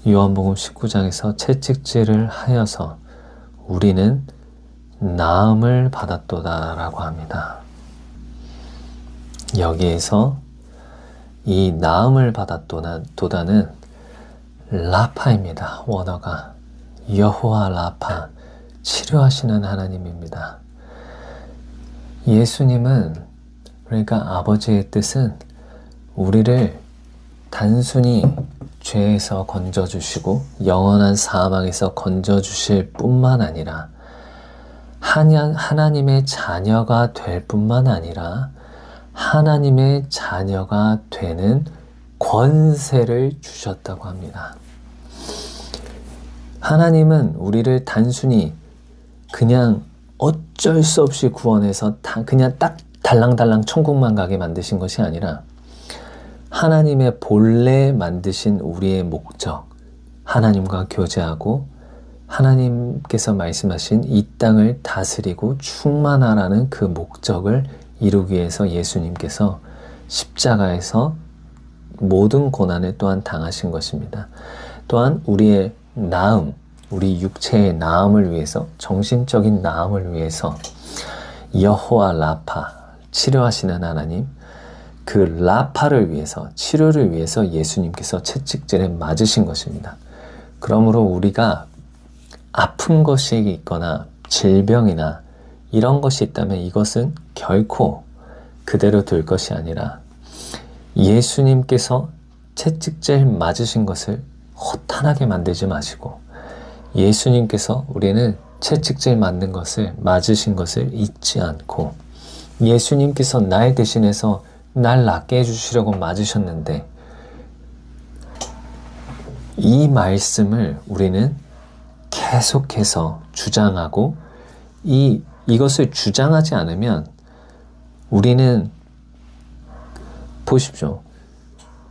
요한복음 19장에서 채찍질을 하여서 우리는 나음을 받았도다라고 합니다. 여기에서 이 나음을 받았도다는 라파입니다. 원어가 여호와 라파, 치료하시는 하나님입니다. 예수님은, 그러니까 아버지의 뜻은 우리를 단순히 죄에서 건져주시고 영원한 사망에서 건져주실 뿐만 아니라 하나님의 자녀가 될 뿐만 아니라 하나님의 자녀가 되는 권세를 주셨다고 합니다. 하나님은 우리를 단순히 그냥 어쩔 수 없이 구원해서 그냥 딱 달랑달랑 천국만 가게 만드신 것이 아니라 하나님의 본래 만드신 우리의 목적, 하나님과 교제하고 하나님께서 말씀하신 이 땅을 다스리고 충만하라는 그 목적을 이루기 위해서 예수님께서 십자가에서 모든 고난을 또한 당하신 것입니다. 또한 우리의 나음, 우리 육체의 나음을 위해서, 정신적인 나음을 위해서 여호와 라파, 치료하시는 하나님, 그 라파를 위해서, 치료를 위해서 예수님께서 채찍질에 맞으신 것입니다. 그러므로 우리가 아픈 것이 있거나 질병이나 이런 것이 있다면 이것은 결코 그대로 둘 것이 아니라 예수님께서 채찍질 맞으신 것을 허탄하게 만들지 마시고 예수님께서 우리는 채찍질 맞으신 것을 잊지 않고 예수님께서 날 대신해서 날 낫게 해주시려고 맞으셨는데 이 말씀을 우리는 계속해서 주장하고 이것을 주장하지 않으면 우리는 보십시오.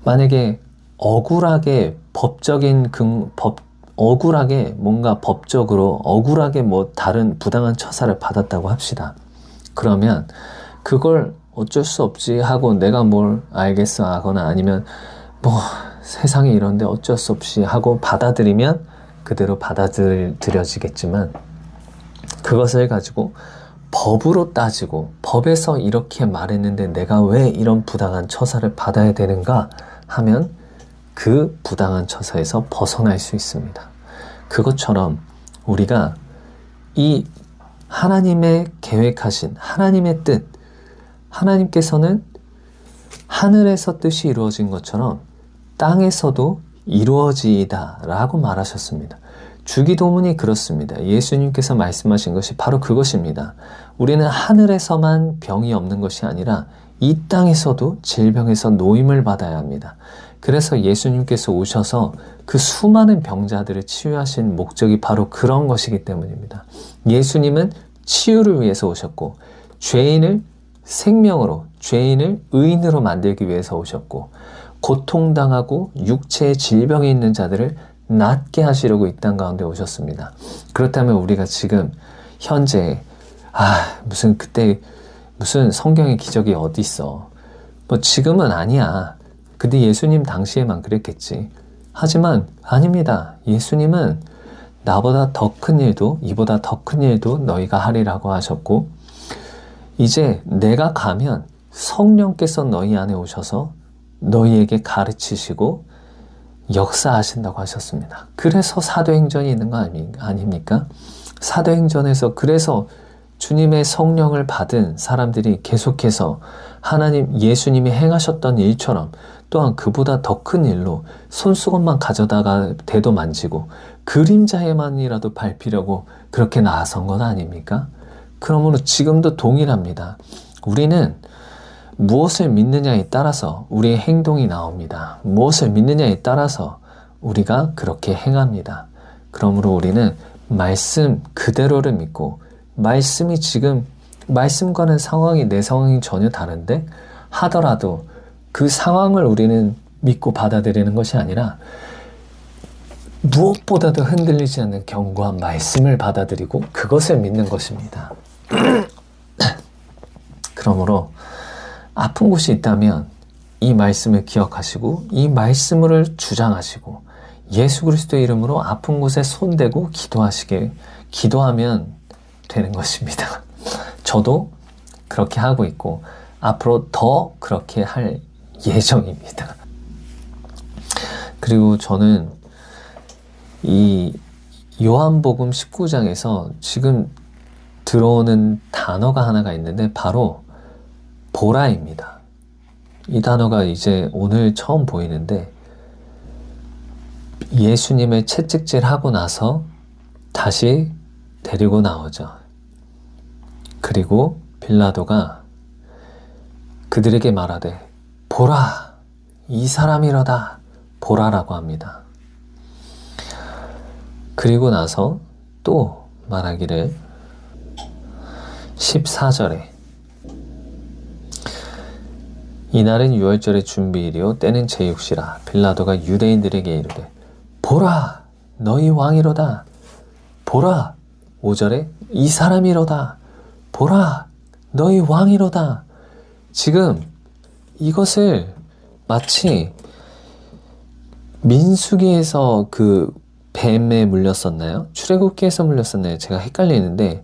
만약에 억울하게 억울하게 뭔가 법적으로 억울하게 뭐 다른 부당한 처사를 받았다고 합시다. 그러면 그걸 어쩔 수 없지 하고 내가 뭘 알겠어 하거나 아니면 뭐 세상에 이런데 어쩔 수 없이 하고 받아들이면 그대로 받아들여지겠지만 그것을 가지고 법으로 따지고 법에서 이렇게 말했는데 내가 왜 이런 부당한 처사를 받아야 되는가 하면 그 부당한 처사에서 벗어날 수 있습니다. 그것처럼 우리가 이 하나님의 계획하신 하나님의 뜻, 하나님께서는 하늘에서 뜻이 이루어진 것처럼 땅에서도 이루어지이다 라고 말하셨습니다. 주기도문이 그렇습니다. 예수님께서 말씀하신 것이 바로 그것입니다. 우리는 하늘에서만 병이 없는 것이 아니라 이 땅에서도 질병에서 노임을 받아야 합니다. 그래서 예수님께서 오셔서 그 수많은 병자들을 치유하신 목적이 바로 그런 것이기 때문입니다. 예수님은 치유를 위해서 오셨고 죄인을 생명으로, 죄인을 의인으로 만들기 위해서 오셨고 고통당하고 육체의 질병이 있는 자들을 낫게 하시려고 이 땅 가운데 오셨습니다. 그렇다면 우리가 지금 현재 무슨 성경의 기적이 어디 있어? 뭐 지금은 아니야. 근데 예수님 당시에만 그랬겠지. 하지만 아닙니다. 예수님은 나보다 더 큰 일도 이보다 더 큰 일도 너희가 하리라고 하셨고 이제 내가 가면 성령께서 너희 안에 오셔서 너희에게 가르치시고 역사하신다고 하셨습니다. 그래서 사도행전이 있는 거 아닙니까? 사도행전에서 그래서 주님의 성령을 받은 사람들이 계속해서 예수님이 행하셨던 일처럼 또한 그보다 더 큰 일로 손수건만 가져다가 대도 만지고 그림자에만이라도 밟히려고 그렇게 나선 건 아닙니까? 그러므로 지금도 동일합니다. 우리는 무엇을 믿느냐에 따라서 우리의 행동이 나옵니다. 무엇을 믿느냐에 따라서 우리가 그렇게 행합니다. 그러므로 우리는 말씀 그대로를 믿고 말씀이 지금 말씀과는 내 상황이 전혀 다른데 하더라도 그 상황을 우리는 믿고 받아들이는 것이 아니라 무엇보다도 흔들리지 않는 견고한 말씀을 받아들이고 그것을 믿는 것입니다. 그러므로 아픈 곳이 있다면 이 말씀을 기억하시고 이 말씀을 주장하시고 예수 그리스도의 이름으로 아픈 곳에 손대고 기도하면 되는 것입니다. 저도 그렇게 하고 있고 앞으로 더 그렇게 할 예정입니다. 그리고 저는 이 요한복음 19장에서 지금 들어오는 단어가 하나가 있는데 바로 보라입니다. 이 단어가 이제 오늘 처음 보이는데 예수님을 채찍질하고 나서 다시 데리고 나오죠. 그리고 빌라도가 그들에게 말하되 보라 이 사람이로다 보라라고 합니다. 그리고 나서 또 말하기를 14절에 이날은 유월절의 준비일이요 때는 제6시라 빌라도가 유대인들에게 이르되 보라 너희 왕이로다 보라 5절에 이 사람이로다 보라 너희 왕이로다. 지금 이것을 마치 민수기에서 그 뱀에 물렸었나요? 출애굽기에서 물렸었나요? 제가 헷갈리는데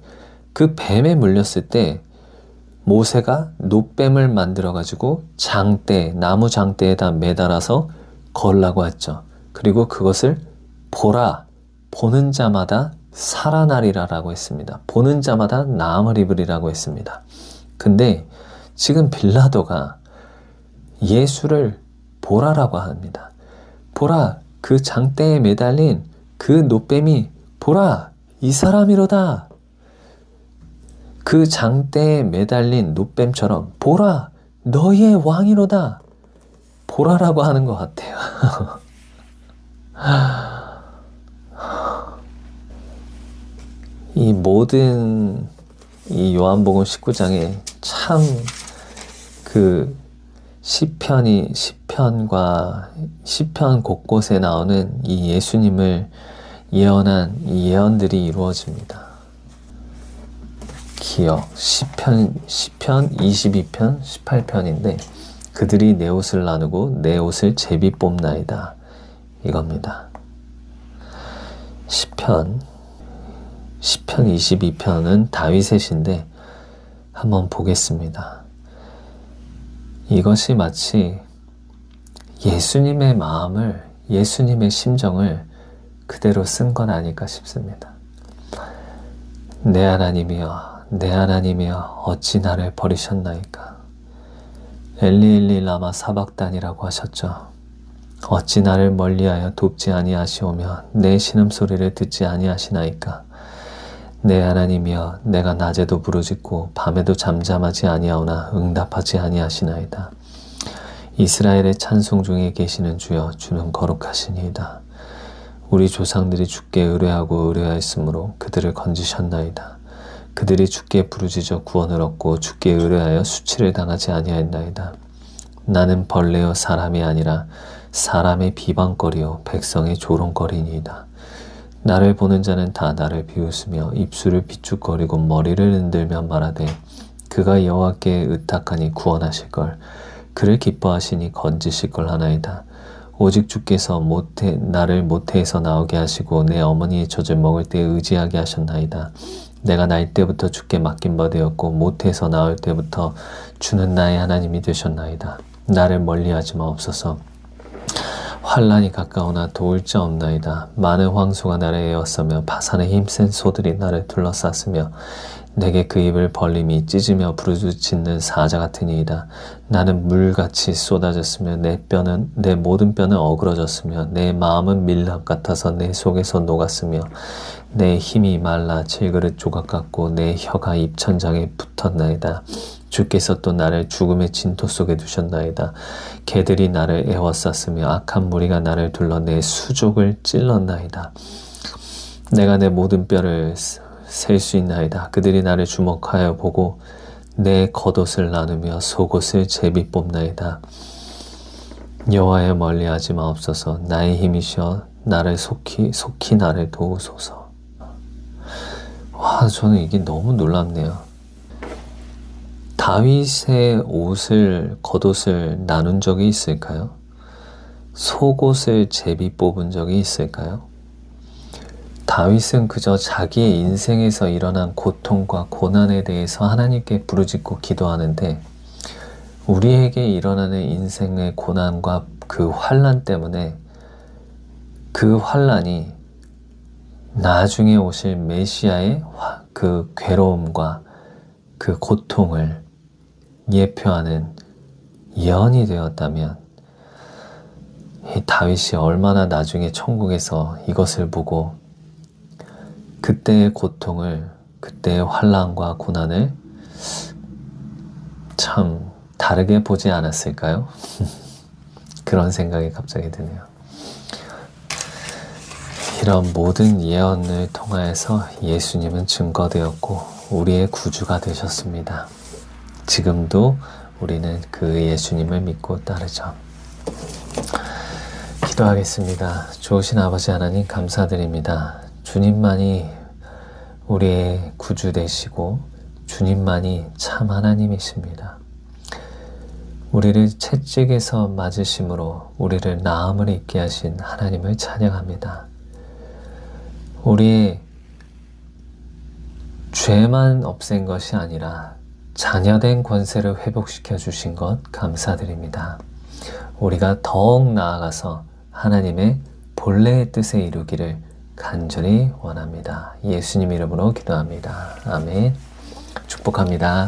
그 뱀에 물렸을 때 모세가 놋뱀을 만들어 가지고 장대, 나무 장대에다 매달아서 걸라고 했죠. 그리고 그것을 보라, 보는 자마다 살아나리라라고 했습니다. 보는 자마다 나음을 입으리라고 했습니다. 근데 지금 빌라도가 예수를 보라라고 합니다. 보라, 그 장대에 매달린 그 놋뱀이 보라, 이 사람이로다. 그 장대에 매달린 놋뱀처럼 보라, 너희의 왕이로다. 보라라고 하는 것 같아요. 이 모든 이 요한복음 19장에 참 그 시편과 시편 곳곳에 나오는 이 예수님을 예언한 이 예언들이 이루어집니다. 기억 시편 22편 18편인데 그들이 내 옷을 나누고 내 옷을 제비 뽑나이다 이겁니다. 시편 22편은 다윗의 시인데 한번 보겠습니다. 이것이 마치 예수님의 마음을, 예수님의 심정을 그대로 쓴 건 아닐까 싶습니다. 내 하나님이여, 내 하나님이여, 어찌 나를 버리셨나이까. 엘리 라마 사박단이라고 하셨죠. 어찌 나를 멀리하여 돕지 아니하시오며 내 신음소리를 듣지 아니하시나이까. 내 하나님이여 내가 낮에도 부르짖고 밤에도 잠잠하지 아니하오나 응답하지 아니하시나이다. 이스라엘의 찬송 중에 계시는 주여 주는 거룩하시니이다. 우리 조상들이 주께 의뢰하고 의뢰하였으므로 그들을 건지셨나이다. 그들이 주께 부르짖어 구원을 얻고 주께 의뢰하여 수치를 당하지 아니하였나이다. 나는 벌레요 사람이 아니라 사람의 비방거리요 백성의 조롱거리니이다. 나를 보는 자는 다 나를 비웃으며 입술을 비축거리고 머리를 흔들며 말하되 그가 여호와께 의탁하니 구원하실걸. 그를 기뻐하시니 건지실걸 하나이다. 오직 주께서 나를 모태에서 나오게 하시고 내 어머니의 젖을 먹을 때 의지하게 하셨나이다. 내가 날 때부터 주께 맡긴 바 되었고 모태에서 나올 때부터 주는 나의 하나님이 되셨나이다. 나를 멀리하지 마옵소서. 환란이 가까우나 도울 자 없나이다. 많은 황소가 나를 에워싸며 바산의 힘센 소들이 나를 둘러쌌으며 내게 그 입을 벌림이 찢으며 부르짖는 사자 같으니이다. 나는 물같이 쏟아졌으며 내 모든 뼈는 어그러졌으며 내 마음은 밀랍 같아서 내 속에서 녹았으며 내 힘이 말라 질그릇 조각 같고 내 혀가 입천장에 붙었나이다. 주께서 또 나를 죽음의 진토 속에 두셨나이다. 개들이 나를 에워쌌으며 악한 무리가 나를 둘러 내 수족을 찔렀나이다. 내가 내 모든 뼈를 셀 수 있나이다. 그들이 나를 주목하여 보고 내 겉옷을 나누며 속옷을 제비 뽑나이다. 여호와여 멀리하지 마옵소서. 나의 힘이시여 나를 속히 나를 도우소서. 와, 저는 이게 너무 놀랍네요. 다윗의 겉옷을 나눈 적이 있을까요? 속옷을 제비 뽑은 적이 있을까요? 다윗은 그저 자기의 인생에서 일어난 고통과 고난에 대해서 하나님께 부르짖고 기도하는데 우리에게 일어나는 인생의 고난과 그 환난 때문에 그 환난이 나중에 오실 메시아의 그 괴로움과 그 고통을 예표하는 예언이 되었다면 이 다윗이 얼마나 나중에 천국에서 이것을 보고 그때의 고통을, 그때의 환난과 고난을 참 다르게 보지 않았을까요? 그런 생각이 갑자기 드네요. 이런 모든 예언을 통하여서 예수님은 증거되었고 우리의 구주가 되셨습니다. 지금도 우리는 그 예수님을 믿고 따르죠. 기도하겠습니다. 좋으신 아버지 하나님 감사드립니다. 주님만이 우리의 구주 되시고 주님만이 참 하나님이십니다. 우리를 채찍에서 맞으심으로 우리를 나음을 입게 하신 하나님을 찬양합니다. 우리의 죄만 없앤 것이 아니라 자녀된 권세를 회복시켜 주신 것 감사드립니다. 우리가 더욱 나아가서 하나님의 본래의 뜻에 이루기를 간절히 원합니다. 예수님 이름으로 기도합니다. 아멘. 축복합니다.